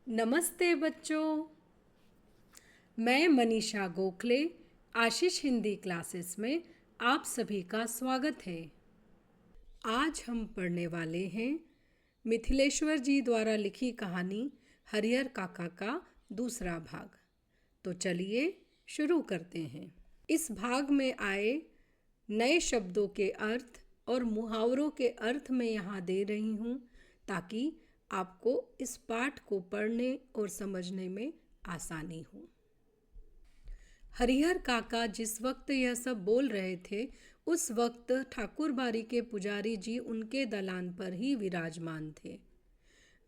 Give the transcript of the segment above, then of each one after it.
नमस्ते बच्चों। मैं मनीषा गोखले आशीष हिंदी क्लासेस में आप सभी का स्वागत है। आज हम पढ़ने वाले हैं मिथिलेश्वर जी द्वारा लिखी कहानी हरिहर काका का दूसरा भाग। तो चलिए शुरू करते हैं। इस भाग में आए नए शब्दों के अर्थ और मुहावरों के अर्थ मैं यहाँ दे रही हूँ ताकि आपको इस पाठ को पढ़ने और समझने में आसानी हो। हरिहर काका जिस वक्त यह सब बोल रहे थे उस वक्त ठाकुरबाड़ी के पुजारी जी उनके दलान पर ही विराजमान थे।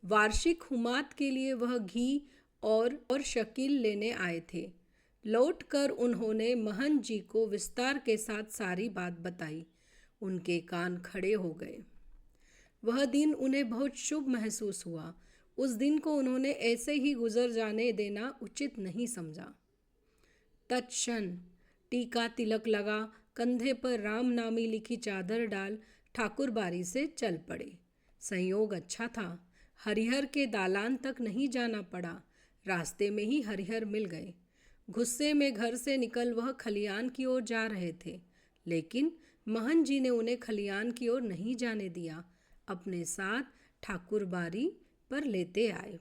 वार्षिक हुमात के लिए वह घी और शकील लेने आए थे। लौटकर उन्होंने महंत जी को विस्तार के साथ सारी बात बताई। उनके कान खड़े हो गए। वह दिन उन्हें बहुत शुभ महसूस हुआ। उस दिन को उन्होंने ऐसे ही गुजर जाने देना उचित नहीं समझा। तत्क्षण टीका तिलक लगा, कंधे पर राम नामी लिखी चादर डाल ठाकुरबाड़ी से चल पड़े। संयोग अच्छा था, हरिहर के दालान तक नहीं जाना पड़ा। रास्ते में ही हरिहर मिल गए। गुस्से में घर से निकल वह खलियान की ओर जा रहे थे, लेकिन महंत जी ने उन्हें खलियान की ओर नहीं जाने दिया, अपने साथ ठाकुरबाड़ी पर लेते आए।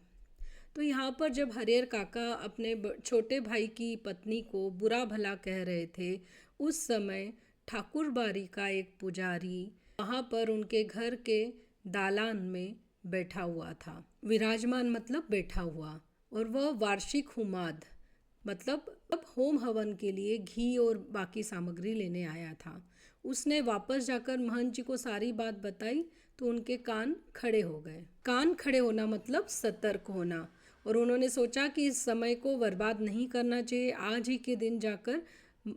तो यहाँ पर जब हरिहर काका अपने छोटे भाई की पत्नी को बुरा भला कह रहे थे, उस समय ठाकुरबाड़ी का एक पुजारी वहाँ पर उनके घर के दालान में बैठा हुआ था। विराजमान मतलब बैठा हुआ। और वह वार्षिक हुमाद मतलब अब होम हवन के लिए घी और बाकी सामग्री लेने आया था। उसने वापस जाकर महंत जी को सारी बात बताई तो उनके कान खड़े हो गए। कान खड़े होना मतलब सतर्क होना। और उन्होंने सोचा कि इस समय को बर्बाद नहीं करना चाहिए, आज ही के दिन जाकर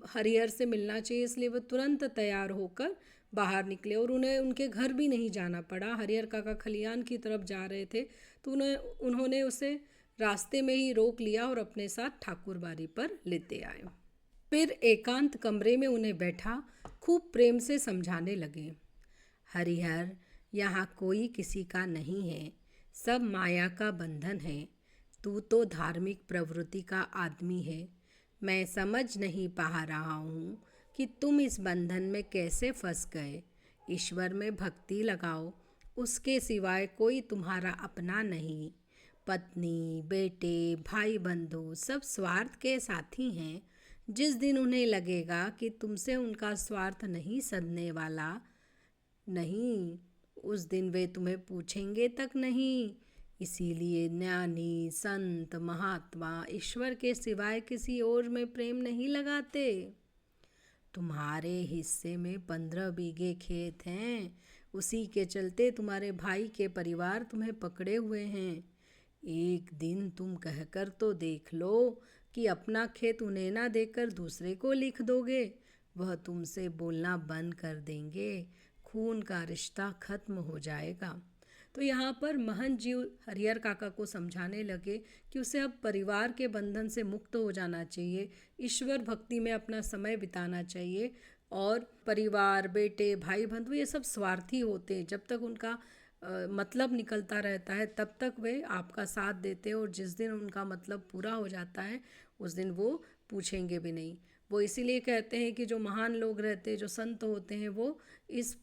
हरिहर से मिलना चाहिए। इसलिए वह तुरंत तैयार होकर बाहर निकले और उन्हें उनके घर भी नहीं जाना पड़ा। हरिहर काका खलियान की तरफ जा रहे थे तो उन्होंने उसे रास्ते में ही रोक लिया और अपने साथ ठाकुरबाड़ी पर लेते आए। फिर एकांत कमरे में उन्हें बैठा खूब प्रेम से समझाने लगे। हरिहर, यहाँ कोई किसी का नहीं है, सब माया का बंधन है। तू तो धार्मिक प्रवृत्ति का आदमी है। मैं समझ नहीं पा रहा हूँ कि तुम इस बंधन में कैसे फंस गए। ईश्वर में भक्ति लगाओ, उसके सिवाय कोई तुम्हारा अपना नहीं। पत्नी, बेटे, भाई बंधु सब स्वार्थ के साथी हैं। जिस दिन उन्हें लगेगा कि तुमसे उनका स्वार्थ नहीं सधने वाला नहीं, उस दिन वे तुम्हें पूछेंगे तक नहीं। इसीलिए ज्ञानी, संत, महात्मा ईश्वर के सिवाय किसी और में प्रेम नहीं लगाते। तुम्हारे हिस्से में 15 बीघे खेत हैं, उसी के चलते तुम्हारे भाई के परिवार तुम्हें पकड़े हुए हैं। एक दिन तुम कहकर तो देख लो कि अपना खेत उन्हें ना देकर दूसरे को लिख दोगे, वह तुमसे बोलना बंद कर देंगे, खून का रिश्ता खत्म हो जाएगा। तो यहाँ पर महंत जी हरिहर काका को समझाने लगे कि उसे अब परिवार के बंधन से मुक्त हो जाना चाहिए, ईश्वर भक्ति में अपना समय बिताना चाहिए। और परिवार, बेटे, भाई बंधु ये सब स्वार्थी होते हैं। जब तक उनका मतलब निकलता रहता है तब तक वे आपका साथ देते हैं, और जिस दिन उनका मतलब पूरा हो जाता है उस दिन वो पूछेंगे भी नहीं। वो इसीलिए कहते हैं कि जो महान लोग रहते हैं, जो संत होते हैं, वो इस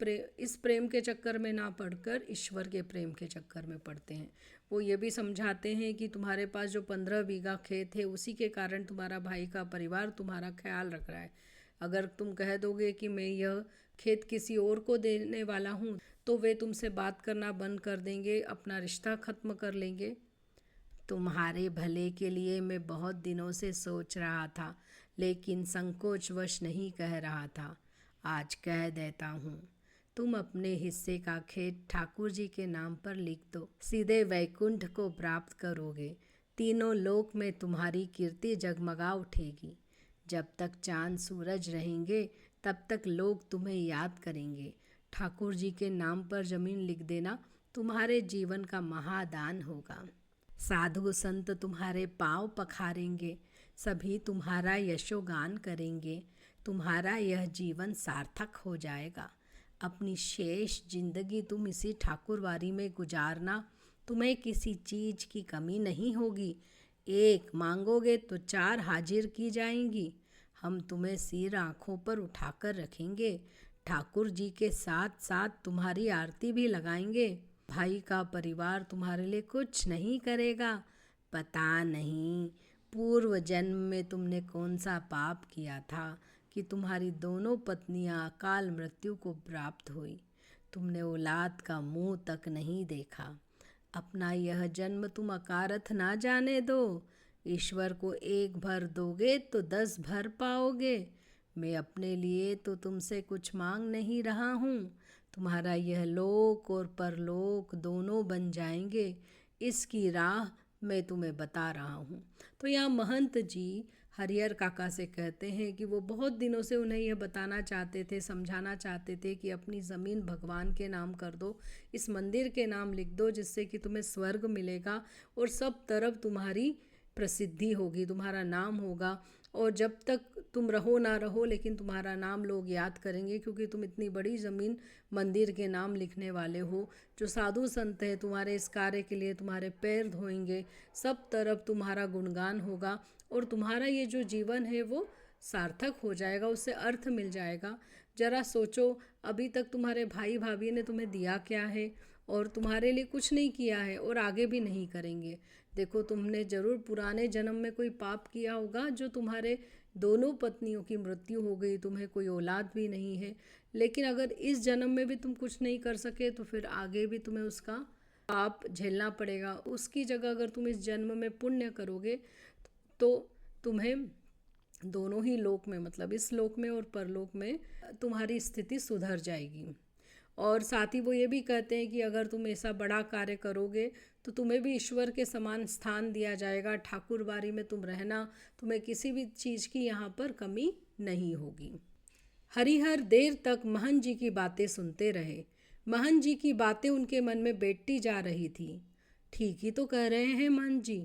प्रेम के चक्कर में ना पड़कर ईश्वर के प्रेम के चक्कर में पड़ते हैं। वो ये भी समझाते हैं कि तुम्हारे पास जो 15 बीघा खेत है उसी के कारण तुम्हारा भाई का परिवार तुम्हारा ख्याल रख रहा है। अगर तुम कह दोगे कि मैं यह खेत किसी और को देने वाला हूँ तो वे तुमसे बात करना बंद कर देंगे, अपना रिश्ता ख़त्म कर लेंगे। तुम्हारे भले के लिए मैं बहुत दिनों से सोच रहा था, लेकिन संकोचवश नहीं कह रहा था। आज कह देता हूँ, तुम अपने हिस्से का खेत ठाकुर जी के नाम पर लिख दो, सीधे वैकुंठ को प्राप्त करोगे। तीनों लोक में तुम्हारी कीर्ति जगमगा उठेगी। जब तक चांद सूरज रहेंगे तब तक लोग तुम्हें याद करेंगे। ठाकुर जी के नाम पर जमीन लिख देना तुम्हारे जीवन का महादान होगा। साधु संत तुम्हारे पांव पखारेंगे, सभी तुम्हारा यशोगान करेंगे। तुम्हारा यह जीवन सार्थक हो जाएगा। अपनी शेष जिंदगी तुम इसी ठाकुरबाड़ी में गुजारना तुम्हें किसी चीज की कमी नहीं होगी। एक मांगोगे तो 4 हाजिर की जाएंगी। हम तुम्हें सिर आंखों पर उठाकर रखेंगे। ठाकुर जी के साथ साथ तुम्हारी आरती भी लगाएंगे। भाई का परिवार तुम्हारे लिए कुछ नहीं करेगा। पता नहीं पूर्व जन्म में तुमने कौन सा पाप किया था कि तुम्हारी दोनों पत्नियां अकाल मृत्यु को प्राप्त हुई। तुमने औलाद का मुंह तक नहीं देखा। अपना यह जन्म तुम अकारथ ना जाने दो। ईश्वर को एक भर दोगे तो 10 भर पाओगे। मैं अपने लिए तो तुमसे कुछ मांग नहीं रहा हूँ। तुम्हारा यह लोक और परलोक दोनों बन जाएंगे। इसकी राह मैं तुम्हें बता रहा हूँ। तो यहाँ महंत जी हरिहर काका से कहते हैं कि वो बहुत दिनों से उन्हें यह बताना चाहते थे, समझाना चाहते थे कि अपनी ज़मीन भगवान के नाम कर दो, इस मंदिर के नाम लिख दो, जिससे कि तुम्हें स्वर्ग मिलेगा और सब तरफ तुम्हारी प्रसिद्धि होगी, तुम्हारा नाम होगा। और जब तक तुम रहो ना रहो लेकिन तुम्हारा नाम लोग याद करेंगे, क्योंकि तुम इतनी बड़ी ज़मीन मंदिर के नाम लिखने वाले हो। जो साधु संत हैं तुम्हारे इस कार्य के लिए तुम्हारे पैर धोएंगे, सब तरफ तुम्हारा गुणगान होगा और तुम्हारा ये जो जीवन है वो सार्थक हो जाएगा, उससे अर्थ मिल जाएगा। जरा सोचो, अभी तक तुम्हारे भाई भाभी ने तुम्हें दिया क्या है और तुम्हारे लिए कुछ नहीं किया है और आगे भी नहीं करेंगे। देखो, तुमने जरूर पुराने जन्म में कोई पाप किया होगा जो तुम्हारे दोनों पत्नियों की मृत्यु हो गई, तुम्हें कोई औलाद भी नहीं है। लेकिन अगर इस जन्म में भी तुम कुछ नहीं कर सके तो फिर आगे भी तुम्हें उसका पाप झेलना पड़ेगा। उसकी जगह अगर तुम इस जन्म में पुण्य करोगे तो तुम्हें दोनों ही लोक में, मतलब इस लोक में और परलोक में, तुम्हारी स्थिति सुधर जाएगी। और साथ ही वो ये भी कहते हैं कि अगर तुम ऐसा बड़ा कार्य करोगे तो तुम्हें भी ईश्वर के समान स्थान दिया जाएगा। ठाकुर बाड़ी में तुम रहना, तुम्हें किसी भी चीज़ की यहाँ पर कमी नहीं होगी। हरिहर देर तक महन जी की बातें सुनते रहे। महन जी की बातें उनके मन में बैठती जा रही थी। ठीक ही तो कह रहे हैं महन जी,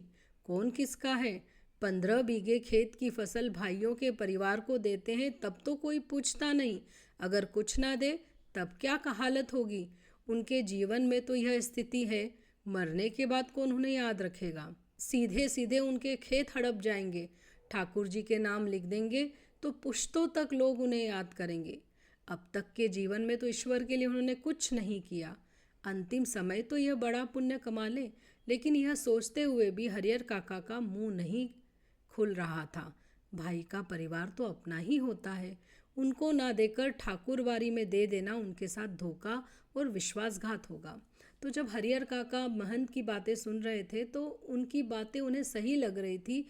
कौन किसका है। 15 बीघे खेत की फसल भाइयों के परिवार को देते हैं तब तो कोई पूछता नहीं, अगर कुछ ना दे तब क्या हालत होगी। उनके जीवन में तो यह स्थिति है, मरने के बाद कौन उन्हें याद रखेगा। सीधे सीधे उनके खेत हड़प जाएंगे। ठाकुर जी के नाम लिख देंगे तो पुश्तों तक लोग उन्हें याद करेंगे। अब तक के जीवन में तो ईश्वर के लिए उन्होंने कुछ नहीं किया, अंतिम समय तो यह बड़ा पुण्य कमा ले। लेकिन यह सोचते हुए भी हरिहर काका का मुंह नहीं खुल रहा था। भाई का परिवार तो अपना ही होता है, उनको ना देकर ठाकुरबाड़ी में दे देना उनके साथ धोखा और विश्वासघात होगा। तो जब हरिहर काका महंत की बातें सुन रहे थे तो उनकी बातें उन्हें सही लग रही थी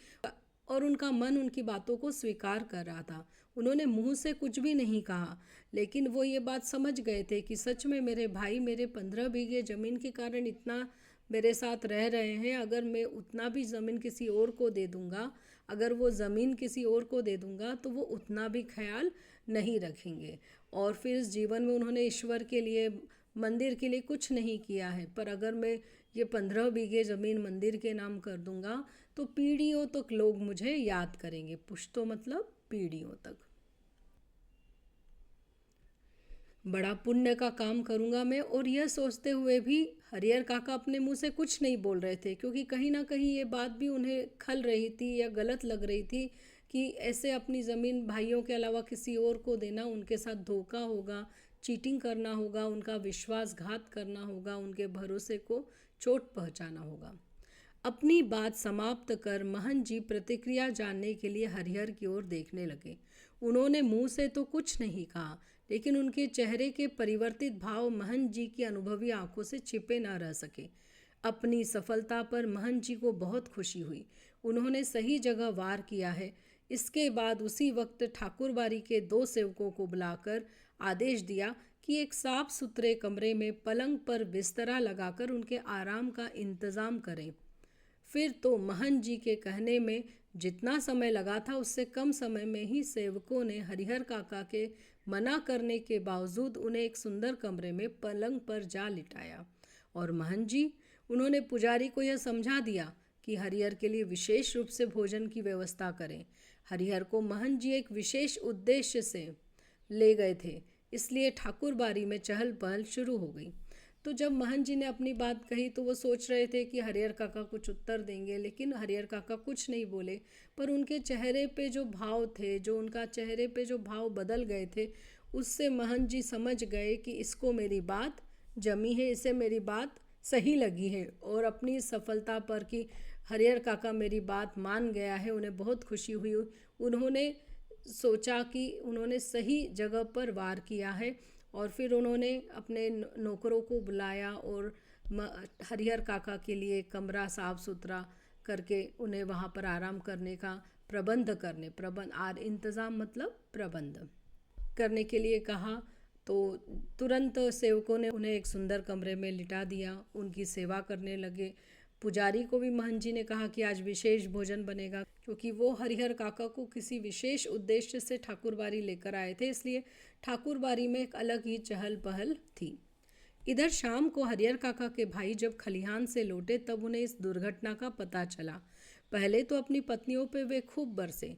और उनका मन उनकी बातों को स्वीकार कर रहा था। उन्होंने मुंह से कुछ भी नहीं कहा, लेकिन वो ये बात समझ गए थे कि सच में मेरे भाई मेरे 15 बीघे ज़मीन के कारण इतना मेरे साथ रह रहे हैं। अगर मैं उतना भी ज़मीन किसी और को दे दूँगा, अगर वो ज़मीन किसी और को दे दूँगा तो वो उतना भी ख्याल नहीं रखेंगे। और फिर इस जीवन में उन्होंने ईश्वर के लिए, मंदिर के लिए कुछ नहीं किया है। पर अगर मैं ये 15 बीघे ज़मीन मंदिर के नाम कर दूँगा तो पीढ़ियों तक लोग मुझे याद करेंगे। पुश्तों मतलब पीढ़ियों तक। बड़ा पुण्य का काम करूँगा मैं। और यह सोचते हुए भी हरिहर काका अपने मुंह से कुछ नहीं बोल रहे थे, क्योंकि कहीं ना कहीं ये बात भी उन्हें खल रही थी या गलत लग रही थी कि ऐसे अपनी ज़मीन भाइयों के अलावा किसी और को देना उनके साथ धोखा होगा, चीटिंग करना होगा, उनका विश्वासघात करना होगा, उनके भरोसे को चोट पहुंचाना होगा। अपनी बात समाप्त कर महन जी प्रतिक्रिया जानने के लिए हरिहर की ओर देखने लगे। उन्होंने मुंह से तो कुछ नहीं कहा, लेकिन उनके चेहरे के परिवर्तित भाव महन जी की अनुभवी आंखों से छिपे न रह सके। अपनी सफलता पर महन जी को बहुत खुशी हुई। उन्होंने सही जगह वार किया है। इसके बाद उसी वक्त ठाकुरबाड़ी के 2 सेवकों को बुलाकर आदेश दिया कि एक साफ सुथरे कमरे में पलंग पर बिस्तरा लगाकर उनके आराम का इंतजाम करें। फिर तो महन जी के कहने में जितना समय लगा था उससे कम समय में ही सेवकों ने हरिहर काका के मना करने के बावजूद उन्हें एक सुंदर कमरे में पलंग पर जा लिटाया। और महन जी, उन्होंने पुजारी को यह समझा दिया कि हरिहर के लिए विशेष रूप से भोजन की व्यवस्था करें। हरिहर को महन जी एक विशेष उद्देश्य से ले गए थे, इसलिए ठाकुरबाड़ी में चहल पहल शुरू हो गई। तो जब महंत जी ने अपनी बात कही तो वो सोच रहे थे कि हरिहर काका कुछ उत्तर देंगे, लेकिन हरिहर काका कुछ नहीं बोले। पर उनके चेहरे पे जो भाव थे, जो उनका चेहरे पे जो भाव बदल गए थे, उससे महंत जी समझ गए कि इसको मेरी बात जमी है, इसे मेरी बात सही लगी है। और अपनी सफलता पर कि हरिहर काका मेरी बात मान गया है, उन्हें बहुत खुशी हुई। उन्होंने सोचा कि उन्होंने सही जगह पर वार किया है, और फिर उन्होंने अपने नौकरों को बुलाया और हरिहर काका के लिए कमरा साफ सुथरा करके उन्हें वहाँ पर आराम करने का प्रबंध इंतज़ाम मतलब प्रबंध करने के लिए कहा। तो तुरंत सेवकों ने उन्हें एक सुंदर कमरे में लिटा दिया, उनकी सेवा करने लगे। पुजारी को भी महंत जी ने कहा कि आज विशेष भोजन बनेगा, क्योंकि वो हरिहर काका को किसी विशेष उद्देश्य से ठाकुरबाड़ी लेकर आए थे, इसलिए ठाकुरबाड़ी में एक अलग ही चहल पहल थी। इधर शाम को हरिहर काका के भाई जब खलिहान से लौटे तब उन्हें इस दुर्घटना का पता चला। पहले तो अपनी पत्नियों पे वे खूब बरसे,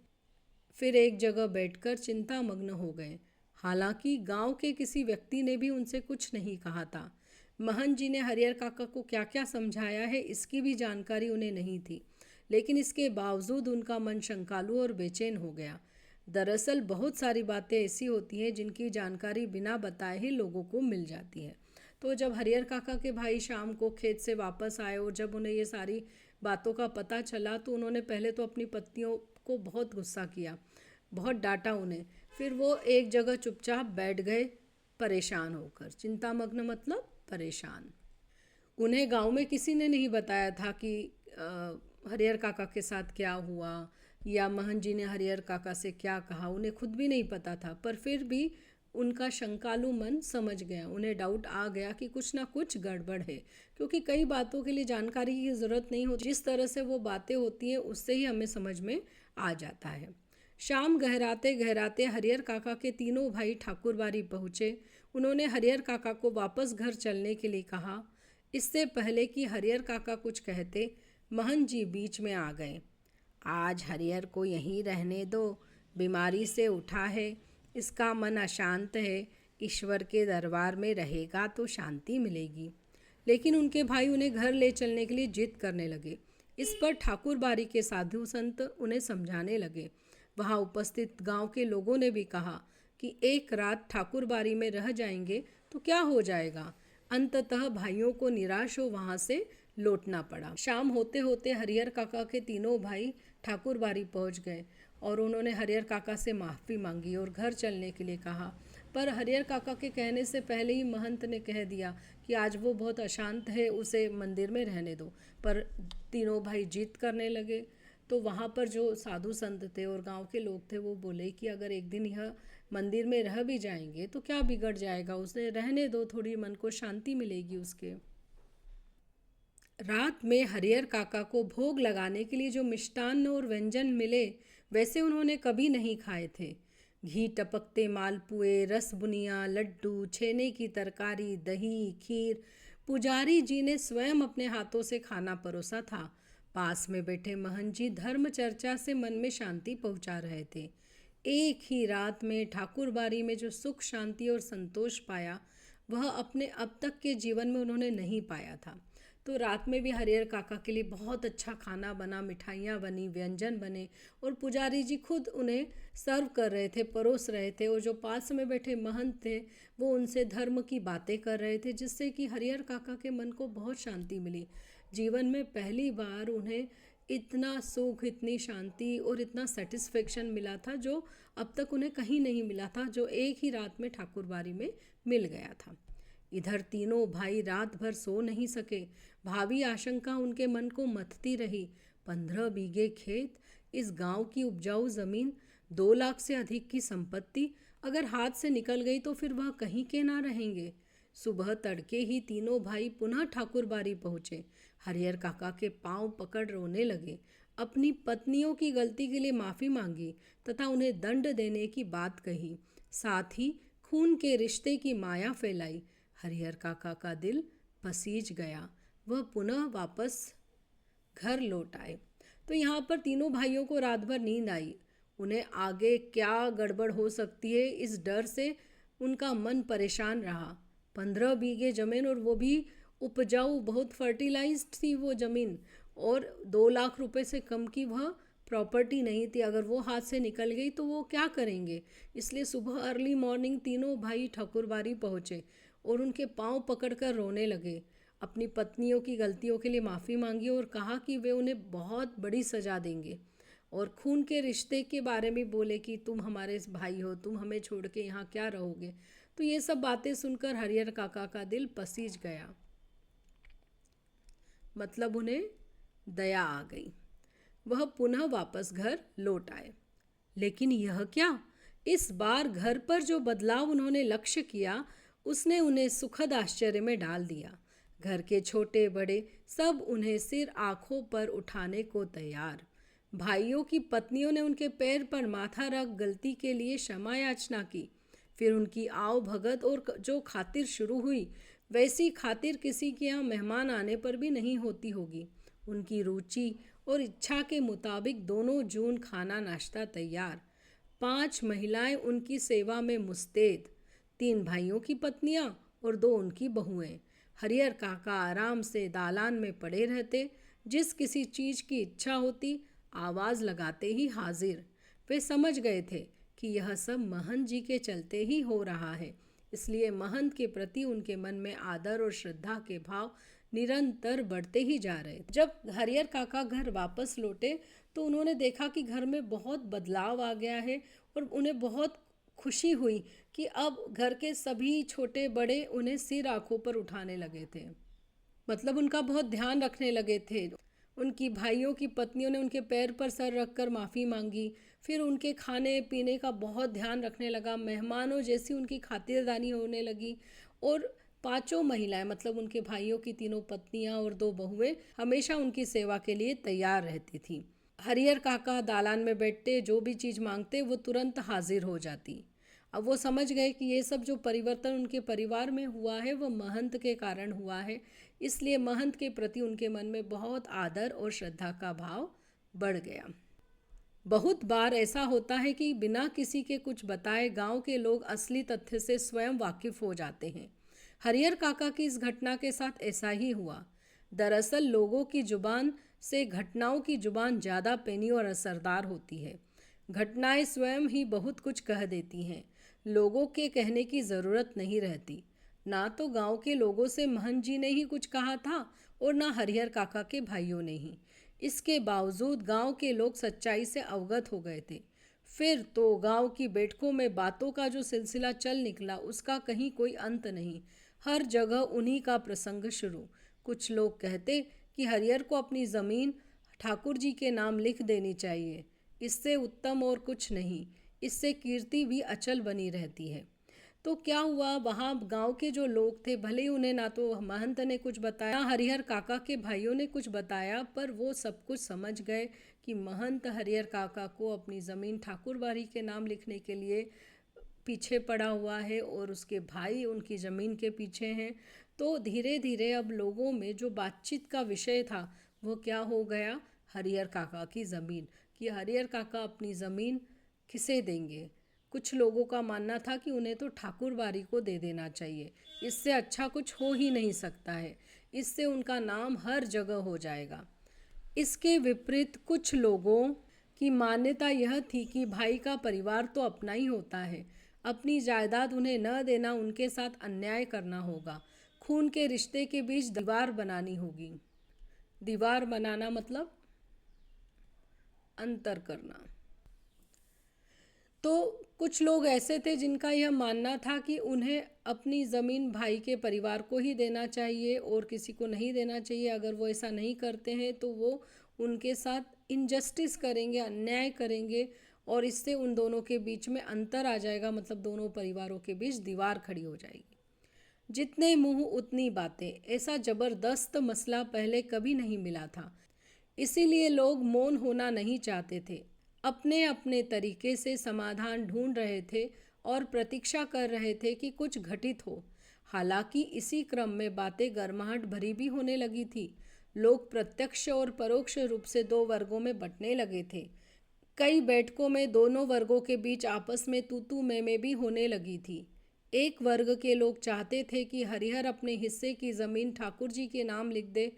फिर एक जगह बैठकर चिंतामग्न हो गए। हालांकि गांव के किसी व्यक्ति ने भी उनसे कुछ नहीं कहा था। महंत जी ने हरिहर काका को क्या क्या समझाया है इसकी भी जानकारी उन्हें नहीं थी, लेकिन इसके बावजूद उनका मन शंकालु और बेचैन हो गया। दरअसल बहुत सारी बातें ऐसी होती हैं जिनकी जानकारी बिना बताए ही लोगों को मिल जाती है। तो जब हरिहर काका के भाई शाम को खेत से वापस आए और जब उन्हें ये सारी बातों का पता चला तो उन्होंने पहले तो अपनी पत्नियों को बहुत गुस्सा किया, बहुत डांटा उन्हें। फिर वो एक जगह चुपचाप बैठ गए, परेशान होकर। चिंतामग्न मतलब परेशान। उन्हें गांव में किसी ने नहीं बताया था कि हरिहर काका के साथ क्या हुआ या महंत जी ने हरिहर काका से क्या कहा, उन्हें खुद भी नहीं पता था। पर फिर भी उनका शंकालु मन समझ गया, उन्हें डाउट आ गया कि कुछ ना कुछ गड़बड़ है, क्योंकि कई बातों के लिए जानकारी की ज़रूरत नहीं होती, जिस तरह से वो बातें होती हैं उससे ही हमें समझ में आ जाता है। शाम गहराते गहराते हरिहर काका के तीनों भाई ठाकुरबाड़ी पहुँचे। उन्होंने हरिहर काका को वापस घर चलने के लिए कहा। इससे पहले कि हरिहर काका कुछ कहते, महंत जी बीच में आ गए। आज हरिहर को यहीं रहने दो, बीमारी से उठा है, इसका मन अशांत है, ईश्वर के दरबार में रहेगा तो शांति मिलेगी। लेकिन उनके भाई उन्हें घर ले चलने के लिए जिद करने लगे। इस पर ठाकुरबाड़ी के साधु संत उन्हें समझाने लगे। वहाँ उपस्थित गांव के लोगों ने भी कहा कि एक रात ठाकुरबाड़ी में रह जाएंगे तो क्या हो जाएगा। अंततः भाइयों को निराश हो वहाँ से लौटना पड़ा। शाम होते होते हरिहर काका के तीनों भाई ठाकुरबाड़ी पहुँच गए और उन्होंने हरिहर काका से माफ़ी मांगी और घर चलने के लिए कहा। पर हरिहर काका के कहने से पहले ही महंत ने कह दिया कि आज वो बहुत अशांत है, उसे मंदिर में रहने दो। पर तीनों भाई जिद करने लगे। तो वहाँ पर जो साधु संत थे और गांव के लोग थे वो बोले कि अगर एक दिन यह मंदिर में रह भी जाएंगे तो क्या बिगड़ जाएगा, उसे रहने दो, थोड़ी मन को शांति मिलेगी उसके। रात में हरिहर काका को भोग लगाने के लिए जो मिष्टान्न और व्यंजन मिले वैसे उन्होंने कभी नहीं खाए थे। घी टपकते मालपुए, रस बुनिया, लड्डू, छेने की तरकारी, दही, खीर पुजारी जी ने स्वयं अपने हाथों से खाना परोसा था। पास में बैठे महंत जी धर्म चर्चा से मन में शांति पहुंचा रहे थे। एक ही रात में ठाकुरबाड़ी में जो सुख, शांति और संतोष पाया वह अपने अब तक के जीवन में उन्होंने नहीं पाया था। तो रात में भी हरिहर काका के लिए बहुत अच्छा खाना बना, मिठाइयाँ बनी, व्यंजन बने और पुजारी जी खुद उन्हें सर्व कर रहे थे, परोस रहे थे। और जो पास में बैठे महंत थे वो उनसे धर्म की बातें कर रहे थे, जिससे कि हरिहर काका के मन को बहुत शांति मिली। जीवन में पहली बार उन्हें इतना सुख, इतनी शांति और इतना सेटिस्फेक्शन मिला था जो अब तक उन्हें कहीं नहीं मिला था, जो एक ही रात में ठाकुरबाड़ी में मिल गया था। इधर तीनों भाई रात भर सो नहीं सके। भावी आशंका उनके मन को मथती रही। 15 बीघे खेत, इस गांव की उपजाऊ जमीन, 2 लाख से अधिक की संपत्ति अगर हाथ से निकल गई तो फिर वह कहीं के ना रहेंगे। सुबह तड़के ही तीनों भाई पुनः ठाकुरबाड़ी पहुँचे। हरिहर काका के पांव पकड़ रोने लगे, अपनी पत्नियों की गलती के लिए माफ़ी मांगी तथा उन्हें दंड देने की बात कही। साथ ही खून के रिश्ते की माया फैलाई। हरिहर काका का दिल पसीज गया। वह पुनः वापस घर लौट आए। तो यहाँ पर तीनों भाइयों को रात भर नींद आई। उन्हें आगे क्या गड़बड़ हो सकती है इस डर से उनका मन परेशान रहा। 15 बीघे ज़मीन, और वो भी उपजाऊ, बहुत फर्टिलाइज्ड थी वो ज़मीन, और 2 लाख रुपए से कम की वह प्रॉपर्टी नहीं थी। अगर वो हाथ से निकल गई तो वो क्या करेंगे। इसलिए सुबह अर्ली मॉर्निंग तीनों भाई ठाकुरबाड़ी पहुँचे और उनके पांव पकड़कर रोने लगे। अपनी पत्नियों की गलतियों के लिए माफ़ी मांगी और कहा कि वे उन्हें बहुत बड़ी सज़ा देंगे, और खून के रिश्ते के बारे में बोले कि तुम हमारे भाई हो, तुम हमें छोड़ के यहाँ क्या रहोगे। तो ये सब बातें सुनकर हरिहर काका का दिल पसीज गया, मतलब उन्हें दया आ गई। वह पुनः वापस घर लौट आए। लेकिन यह क्या, इस बार घर पर जो बदलाव उन्होंने लक्ष्य किया उसने उन्हें सुखद आश्चर्य में डाल दिया। घर के छोटे बड़े सब उन्हें सिर आंखों पर उठाने को तैयार। भाइयों की पत्नियों ने उनके पैर पर माथा रख गलती के लिए क्षमा याचना की। फिर उनकी आओ भगत और जो खातिर शुरू हुई, वैसी खातिर किसी के यहाँ मेहमान आने पर भी नहीं होती होगी। उनकी रुचि और इच्छा के मुताबिक दोनों जून खाना नाश्ता तैयार। 5 महिलाएं उनकी सेवा में मुस्तैद, 3 भाइयों की पत्नियां और 2 उनकी बहुएं। हरिहर काका आराम से दालान में पड़े रहते। जिस किसी चीज़ की इच्छा होती आवाज़ लगाते ही हाजिर। वे समझ गए थे कि यह सब महंत जी के चलते ही हो रहा है, इसलिए महंत के प्रति उनके मन में आदर और श्रद्धा के भाव निरंतर बढ़ते ही जा रहे। जब हरिहर काका घर वापस लौटे तो उन्होंने देखा कि घर में बहुत बदलाव आ गया है, और उन्हें बहुत खुशी हुई कि अब घर के सभी छोटे बड़े उन्हें सिर आंखों पर उठाने लगे थे, मतलब उनका बहुत ध्यान रखने लगे थे। उनकी भाइयों की पत्नियों ने उनके पैर पर सर रखकर माफ़ी मांगी। फिर उनके खाने पीने का बहुत ध्यान रखने लगा, मेहमानों जैसी उनकी खातिरदारी होने लगी। और 5 महिलाएं, मतलब उनके भाइयों की 3 पत्नियां और 2 बहुएं हमेशा उनकी सेवा के लिए तैयार रहती थी। हरिहर काका दालान में बैठते, जो भी चीज़ मांगते वो तुरंत हाजिर हो जाती। अब वो समझ गए कि ये सब जो परिवर्तन उनके परिवार में हुआ है वो महंत के कारण हुआ है, इसलिए महंत के प्रति उनके मन में बहुत आदर और श्रद्धा का भाव बढ़ गया। बहुत बार ऐसा होता है कि बिना किसी के कुछ बताए गांव के लोग असली तथ्य से स्वयं वाकिफ हो जाते हैं। हरिहर काका की इस घटना के साथ ऐसा ही हुआ। दरअसल लोगों की जुबान से घटनाओं की जुबान ज़्यादा पैनी और असरदार होती है। घटनाएं स्वयं ही बहुत कुछ कह देती हैं, लोगों के कहने की ज़रूरत नहीं रहती। ना तो गांव के लोगों से महंत जी ने ही कुछ कहा था और ना हरिहर काका के भाइयों ने ही। इसके बावजूद गांव के लोग सच्चाई से अवगत हो गए थे। फिर तो गांव की बैठकों में बातों का जो सिलसिला चल निकला उसका कहीं कोई अंत नहीं। हर जगह उन्हीं का प्रसंग शुरू। कुछ लोग कहते कि हरिहर को अपनी ज़मीन ठाकुर जी के नाम लिख देनी चाहिए, इससे उत्तम और कुछ नहीं, इससे कीर्ति भी अचल बनी रहती है। तो क्या हुआ, वहाँ गांव के जो लोग थे, भले ही उन्हें ना तो महंत ने कुछ बताया, हरिहर काका के भाइयों ने कुछ बताया, पर वो सब कुछ समझ गए कि महंत हरिहर काका को अपनी ज़मीन ठाकुरबाड़ी के नाम लिखने के लिए पीछे पड़ा हुआ है और उसके भाई उनकी ज़मीन के पीछे हैं। तो धीरे धीरे अब लोगों में जो बातचीत का विषय था वो क्या हो गया, हरिहर काका की ज़मीन, कि हरिहर काका अपनी ज़मीन किसे देंगे। कुछ लोगों का मानना था कि उन्हें तो ठाकुरबाड़ी को दे देना चाहिए, इससे अच्छा कुछ हो ही नहीं सकता है, इससे उनका नाम हर जगह हो जाएगा। इसके विपरीत कुछ लोगों की मान्यता यह थी कि भाई का परिवार तो अपना ही होता है, अपनी जायदाद उन्हें न देना उनके साथ अन्याय करना होगा, खून के रिश्ते के बीच दीवार बनानी होगी। दीवार बनाना मतलब अंतर करना। तो कुछ लोग ऐसे थे जिनका यह मानना था कि उन्हें अपनी ज़मीन भाई के परिवार को ही देना चाहिए और किसी को नहीं देना चाहिए। अगर वो ऐसा नहीं करते हैं तो वो उनके साथ इनजस्टिस करेंगे, अन्याय करेंगे, और इससे उन दोनों के बीच में अंतर आ जाएगा, मतलब दोनों परिवारों के बीच दीवार खड़ी हो जाएगी। जितने मुंह उतनी बातें, ऐसा ज़बरदस्त मसला पहले कभी नहीं मिला था। इसीलिए लोग मौन होना नहीं चाहते थे, अपने अपने तरीके से समाधान ढूंढ रहे थे और प्रतीक्षा कर रहे थे कि कुछ घटित हो। हालांकि इसी क्रम में बातें गर्माहट भरी भी होने लगी थी। लोग प्रत्यक्ष और परोक्ष रूप से 2 वर्गों में बंटने लगे थे। कई बैठकों में दोनों वर्गों के बीच आपस में तू तू मैं भी होने लगी थी। एक वर्ग के लोग चाहते थे कि हरिहर अपने हिस्से की ज़मीन ठाकुर जी के नाम लिख दे।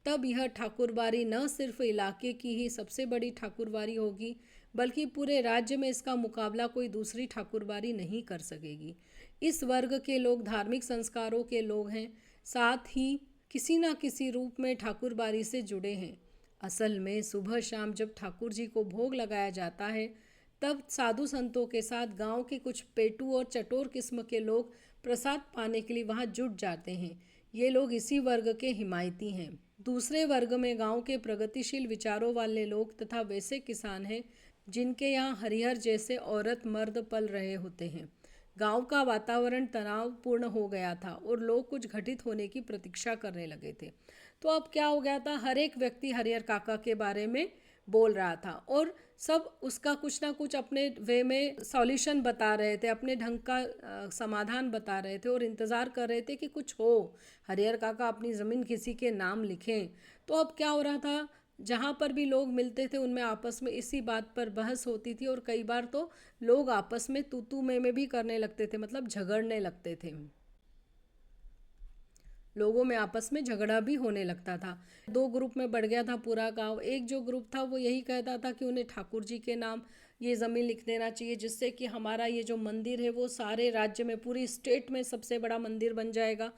तब यह ठाकुरबारी न सिर्फ इलाके की ही सबसे बड़ी ठाकुरबारी होगी, बल्कि पूरे राज्य में इसका मुकाबला कोई दूसरी ठाकुरबारी नहीं कर सकेगी। इस वर्ग के लोग धार्मिक संस्कारों के लोग हैं, साथ ही किसी न किसी रूप में ठाकुरबारी से जुड़े हैं। असल में सुबह शाम जब ठाकुर जी को भोग लगाया जाता है, तब साधु संतों के साथ गांव के कुछ पेटू और चटोर किस्म के लोग प्रसाद पाने के लिए वहां जुट जाते हैं। ये लोग इसी वर्ग के हिमायती हैं। दूसरे वर्ग में गांव के प्रगतिशील विचारों वाले लोग तथा वैसे किसान हैं जिनके यहाँ हरिहर जैसे औरत मर्द पल रहे होते हैं। गांव का वातावरण तनावपूर्ण हो गया था और लोग कुछ घटित होने की प्रतीक्षा करने लगे थे। तो अब क्या हो गया था, हर एक व्यक्ति हरिहर काका के बारे में बोल रहा था और सब उसका कुछ ना कुछ अपने वे में सॉल्यूशन बता रहे थे, अपने ढंग का समाधान बता रहे थे और इंतज़ार कर रहे थे कि कुछ हो, हरिहर काका अपनी ज़मीन किसी के नाम लिखें। तो अब क्या हो रहा था, जहाँ पर भी लोग मिलते थे उनमें आपस में इसी बात पर बहस होती थी और कई बार तो लोग आपस में तू तू मैं भी करने लगते थे, मतलब झगड़ने लगते थे। लोगों में आपस में झगड़ा भी होने लगता था। दो ग्रुप में बढ़ गया था पूरा गांव। एक जो ग्रुप था वो यही कहता था कि उन्हें ठाकुर जी के नाम ये ज़मीन लिख देना चाहिए, जिससे कि हमारा ये जो मंदिर है वो सारे राज्य में, पूरी स्टेट में सबसे बड़ा मंदिर बन जाएगा।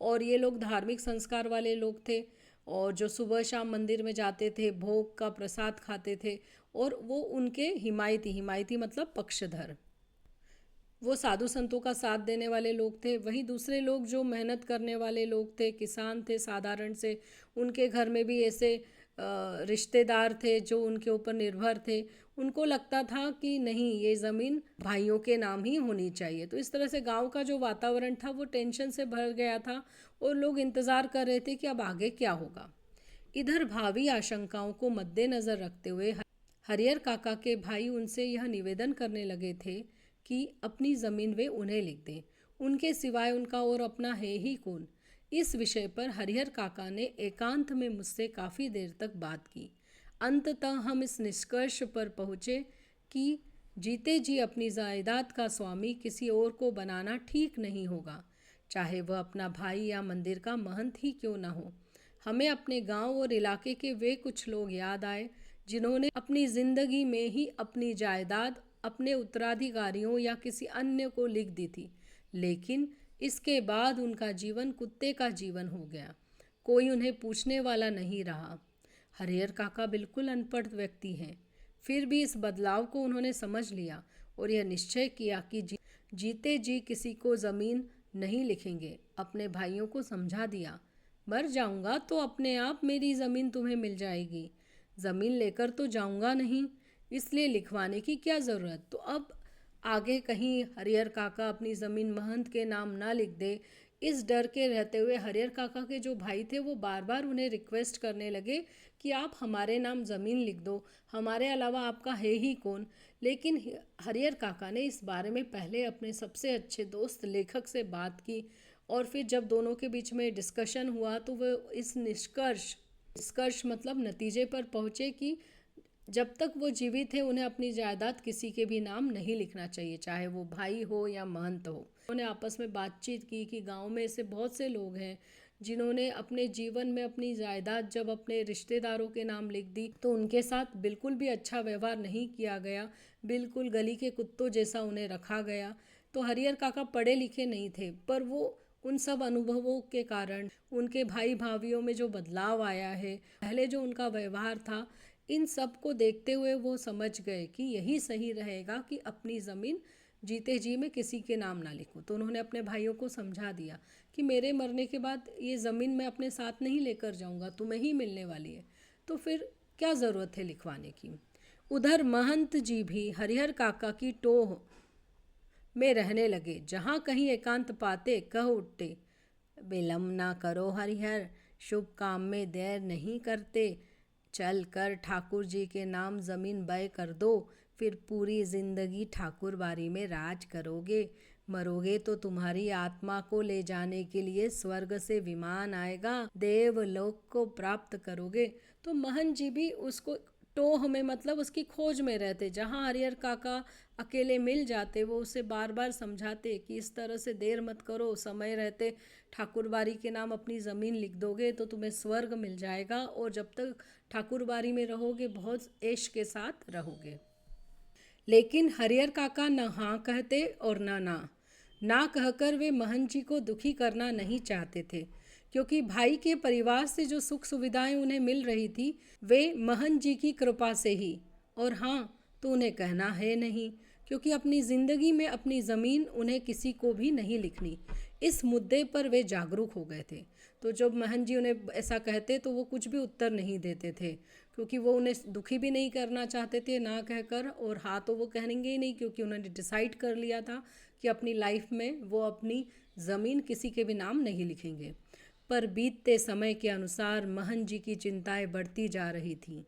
और ये लोग धार्मिक संस्कार वाले लोग थे और जो सुबह शाम मंदिर में जाते थे, भोग का प्रसाद खाते थे और वो उनके हिमायती, हिमायती मतलब पक्षधर, वो साधु संतों का साथ देने वाले लोग थे। वहीं दूसरे लोग जो मेहनत करने वाले लोग थे, किसान थे साधारण से, उनके घर में भी ऐसे रिश्तेदार थे जो उनके ऊपर निर्भर थे। उनको लगता था कि नहीं, ये ज़मीन भाइयों के नाम ही होनी चाहिए। तो इस तरह से गांव का जो वातावरण था वो टेंशन से भर गया था और लोग इंतज़ार कर रहे थे कि अब आगे क्या होगा। इधर भावी आशंकाओं को मद्देनज़र रखते हुए हरियर काका के भाई उनसे यह निवेदन करने लगे थे कि अपनी ज़मीन वे उन्हें लिख दें, उनके सिवाय उनका और अपना है ही कौन। इस विषय पर हरिहर काका ने एकांत में मुझसे काफ़ी देर तक बात की। अंततः हम इस निष्कर्ष पर पहुँचे कि जीते जी अपनी जायदाद का स्वामी किसी और को बनाना ठीक नहीं होगा, चाहे वह अपना भाई या मंदिर का महंत ही क्यों न हो। हमें अपने गांव और इलाके के वे कुछ लोग याद आए जिन्होंने अपनी ज़िंदगी में ही अपनी जायदाद अपने उत्तराधिकारियों या किसी अन्य को लिख दी थी, लेकिन इसके बाद उनका जीवन कुत्ते का जीवन हो गया। कोई उन्हें पूछने वाला नहीं रहा। हरिहर काका बिल्कुल अनपढ़ व्यक्ति हैं, फिर भी इस बदलाव को उन्होंने समझ लिया और यह निश्चय किया कि जीते जी किसी को ज़मीन नहीं लिखेंगे। अपने भाइयों को समझा दिया, मर जाऊंगा तो अपने आप मेरी ज़मीन तुम्हें मिल जाएगी, ज़मीन लेकर तो जाऊंगा नहीं, इसलिए लिखवाने की क्या ज़रूरत। तो अब आगे कहीं हरिहर काका अपनी ज़मीन महंत के नाम ना लिख दे, इस डर के रहते हुए हरिहर काका के जो भाई थे वो बार बार उन्हें रिक्वेस्ट करने लगे कि आप हमारे नाम ज़मीन लिख दो, हमारे अलावा आपका है ही कौन। लेकिन हरिहर काका ने इस बारे में पहले अपने सबसे अच्छे दोस्त लेखक से बात की और फिर जब दोनों के बीच में डिस्कशन हुआ तो वो इस निष्कर्ष मतलब नतीजे पर पहुँचे कि जब तक वो जीवित है उन्हें अपनी जायदाद किसी के भी नाम नहीं लिखना चाहिए, चाहे वो भाई हो या महंत हो। उन्होंने आपस में बातचीत की कि गांव में ऐसे बहुत से लोग हैं जिन्होंने अपने जीवन में अपनी जायदाद जब अपने रिश्तेदारों के नाम लिख दी तो उनके साथ बिल्कुल भी अच्छा व्यवहार नहीं किया गया, बिल्कुल गली के कुत्तों जैसा उन्हें रखा गया। तो हरिहर काका पढ़े लिखे नहीं थे, पर वो उन सब अनुभवों के कारण उनके भाई भाभियों में जो बदलाव आया है, पहले जो उनका व्यवहार था, इन सब को देखते हुए वो समझ गए कि यही सही रहेगा कि अपनी ज़मीन जीते जी में किसी के नाम ना लिखूं। तो उन्होंने अपने भाइयों को समझा दिया कि मेरे मरने के बाद ये ज़मीन मैं अपने साथ नहीं लेकर जाऊंगा, तुम्हें ही मिलने वाली है, तो फिर क्या ज़रूरत है लिखवाने की। उधर महंत जी भी हरिहर काका की टोह में रहने लगे। जहाँ कहीं एकांत पाते कह उठते, विलम्ब ना करो हरिहर, शुभ काम में देर नहीं करते, चल कर ठाकुर जी के नाम ज़मीन बै कर दो, फिर पूरी जिंदगी ठाकुर बारी में राज करोगे। मरोगे तो तुम्हारी आत्मा को ले जाने के लिए स्वर्ग से विमान आएगा, देवलोक को प्राप्त करोगे। तो महन जी भी उसको टोह में मतलब उसकी खोज में रहते। जहाँ हरिहर काका अकेले मिल जाते वो उसे बार बार समझाते कि इस तरह से देर मत करो, समय रहते ठाकुरबाड़ी के नाम अपनी ज़मीन लिख दोगे तो तुम्हें स्वर्ग मिल जाएगा, और जब तक ठाकुरबाड़ी में रहोगे बहुत ऐश के साथ रहोगे। लेकिन हरिहर काका न हाँ कहते और ना कहकर वे महन जी को दुखी करना नहीं चाहते थे, क्योंकि भाई के परिवार से जो सुख सुविधाएं उन्हें मिल रही थी वे महन जी की कृपा से ही। और हाँ, तो उन्हें कहना है नहीं, क्योंकि अपनी ज़िंदगी में अपनी ज़मीन उन्हें किसी को भी नहीं लिखनी। इस मुद्दे पर वे जागरूक हो गए थे। तो जब महन जी उन्हें ऐसा कहते तो वो कुछ भी उत्तर नहीं देते थे, क्योंकि वो उन्हें दुखी भी नहीं करना चाहते थे ना कहकर, और हाँ तो वो कहेंगे ही नहीं, क्योंकि उन्होंने डिसाइड कर लिया था कि अपनी लाइफ में वो अपनी ज़मीन किसी के भी नाम नहीं लिखेंगे। पर बीतते समय के अनुसार महन जी की चिंताएं बढ़ती जा रही थीं।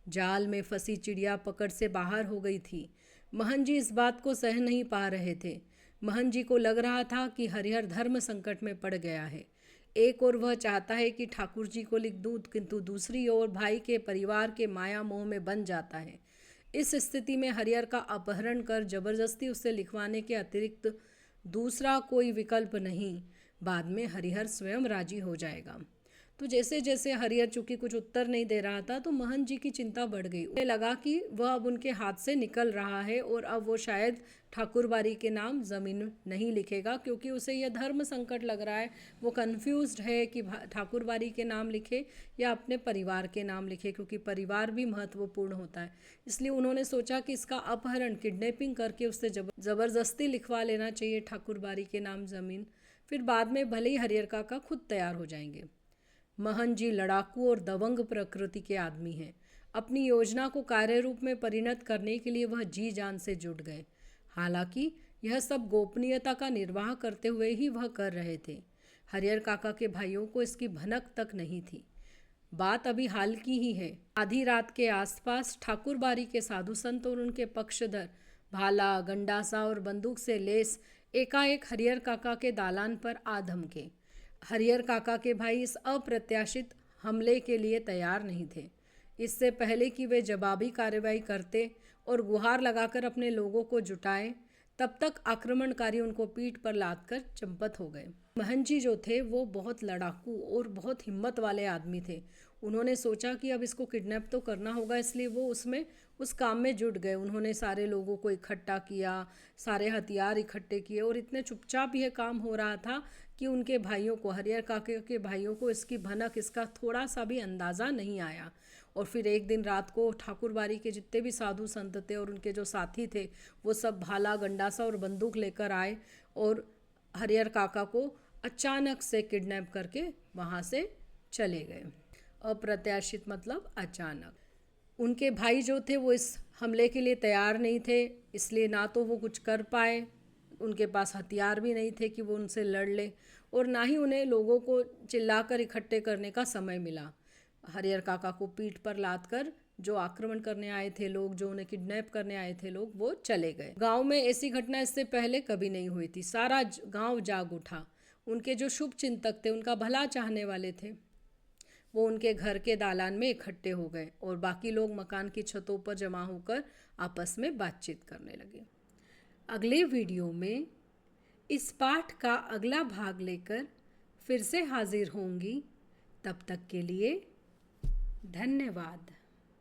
जाल में फंसी चिड़िया पकड़ से बाहर हो गई थी। महन जी इस बात को सह नहीं पा रहे थे। महन जी को लग रहा था कि हरिहर धर्म संकट में पड़ गया है। एक ओर वह चाहता है कि ठाकुर जी को लिख दूँ, किंतु दूसरी ओर भाई के परिवार के माया मोह में बन जाता है। इस स्थिति में हरिहर का अपहरण कर जबरदस्ती उससे लिखवाने के अतिरिक्त दूसरा कोई विकल्प नहीं। बाद में हरिहर स्वयं राजी हो जाएगा। तो जैसे जैसे हरिहर चूंकि कुछ उत्तर नहीं दे रहा था तो महन जी की चिंता बढ़ गई। उन्हें लगा कि वह अब उनके हाथ से निकल रहा है और अब वो शायद ठाकुरबाड़ी के नाम ज़मीन नहीं लिखेगा, क्योंकि उसे यह धर्म संकट लग रहा है। वो कंफ्यूज्ड है कि ठाकुरबाड़ी के नाम लिखे या अपने परिवार के नाम लिखे, क्योंकि परिवार भी महत्वपूर्ण होता है। इसलिए उन्होंने सोचा कि इसका अपहरण, किडनैपिंग करके उससे ज़बरदस्ती लिखवा लेना चाहिए ठाकुरबाड़ी के नाम ज़मीन। फिर बाद में भले ही हरिहर काका खुद तैयार हो जाएंगे। महन जी लड़ाकू और दबंग प्रकृति के आदमी हैं। अपनी योजना को कार्य रूप में परिणत करने के लिए वह जी जान से जुट गए। हालांकि यह सब गोपनीयता का निर्वाह करते हुए ही वह कर रहे थे। हरिहर काका के भाइयों को इसकी भनक तक नहीं थी। बात अभी हाल की ही है। आधी रात के आसपास ठाकुरबाड़ी के साधु संत और उनके पक्षधर भाला, गंडासा और बंदूक से लेस एकाएक हरिहर काका के दालान पर आ धमके। हरिहर काका के भाई इस अप्रत्याशित हमले के लिए तैयार नहीं थे। इससे पहले कि वे जवाबी कार्रवाई करते और गुहार लगाकर अपने लोगों को जुटाएं, तब तक आक्रमणकारी उनको पीठ पर लादकर चंपत हो गए। महन जी जो थे वो बहुत लड़ाकू और बहुत हिम्मत वाले आदमी थे। उन्होंने सोचा कि अब इसको किडनैप तो करना होगा, इसलिए वो उस काम में जुट गए। उन्होंने सारे लोगों को इकट्ठा किया, सारे हथियार इकट्ठे किए, और इतने चुपचाप यह काम हो रहा था कि उनके भाइयों को, हरिहर काके के भाइयों को इसकी भनक, इसका थोड़ा सा भी अंदाज़ा नहीं आया। और फिर एक दिन रात को ठाकुरबाड़ी के जितने भी साधु संत थे और उनके जो साथी थे वो सब भाला, गंडासा और बंदूक लेकर आए और हरिहर काका को अचानक से किडनैप करके वहाँ से चले गए। अप्रत्याशित मतलब अचानक। उनके भाई जो थे वो इस हमले के लिए तैयार नहीं थे, इसलिए ना तो वो कुछ कर पाए, उनके पास हथियार भी नहीं थे कि वो उनसे लड़ ले, और ना ही उन्हें लोगों को चिल्लाकर इकट्ठे करने का समय मिला। हरिहर काका को पीठ पर लादकर जो आक्रमण करने आए थे लोग, जो उन्हें किडनैप करने आए थे लोग, वो चले गए। गांव में ऐसी घटना इससे पहले कभी नहीं हुई थी। सारा गांव जाग उठा। उनके जो शुभ चिंतक थे, उनका भला चाहने वाले थे, वो उनके घर के दालान में इकट्ठे हो गए और बाकी लोग मकान की छतों पर जमा होकर आपस में बातचीत करने लगे। अगले वीडियो में इस पाठ का अगला भाग लेकर फिर से हाजिर होंगी। तब तक के लिए धन्यवाद।